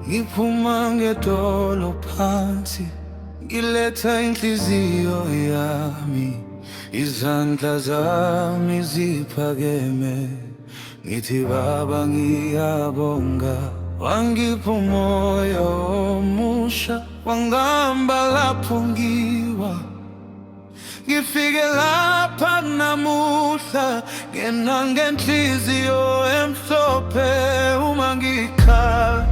ngiphuma ngedolo phansi, ngiletha inhliziyo yami, izandla zami ziphakeme, ngithi Baba ngiyabonga. Wangipha umoya omusha, wangihamba lapho ngiwa, ngifike lapha namuhla, ngena ngenhliziyo emhlophe. Uma ngikhala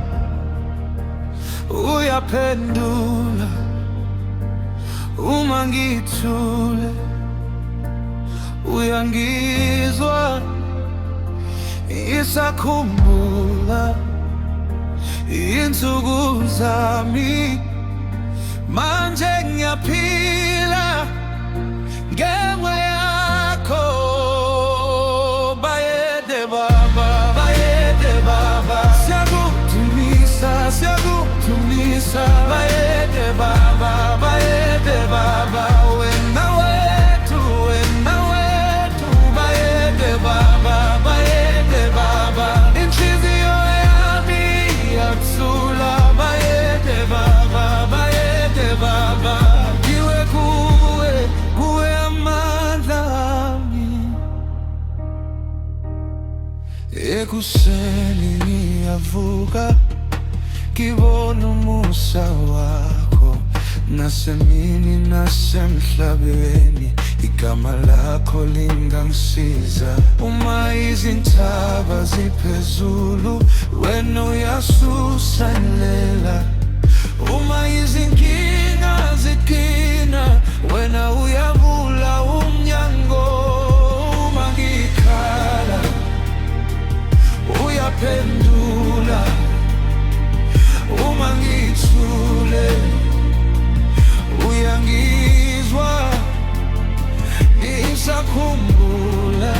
uyaphendula, uma ngithule uyangizwa. Isakhumbula insuku zami, manje ngiyaphila ngenxa yakho. Bayede Baba, bayede Baba, siyakudumisa, siyakudumisa. Bayede Baba, bayede Baba, wena wethu, wena wethu. Bayede Baba, bayede Baba, inhliziyo yami iyathula. Bayede Baba, bayede Baba, kuwe amandla ami. Ekuseni ngiyavuka, ngibona umusa wakho, nasemini nasemhlabeni igama lakho lingangisiza. Uma izintaba ziphezulu, wena uyasusa indlela. Uma izinkinga ziqina, wena uyavula umnyango. Uma ngikhala uyaphendula, uma ngithule uyangizwa. Isakhumbula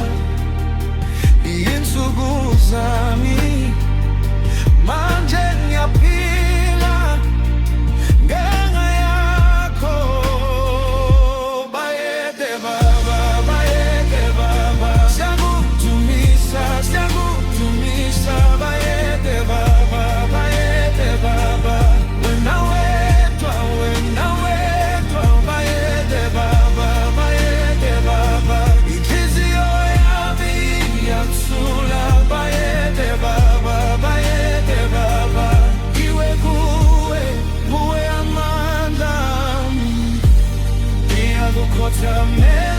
insuku zami, manje ngiyaphila ngenxa yakho. Bayede Baba, bayede Baba, siyakudumisa, siyakudumisa. Bayede Baba, bayede Baba, wena wedwa, wena wedwa. Bayede Baba, bayede Baba, inhliziyo yami iyathula. Bayede Baba, bayede Baba, kuwe amandla ami, ngiyakukhothamela.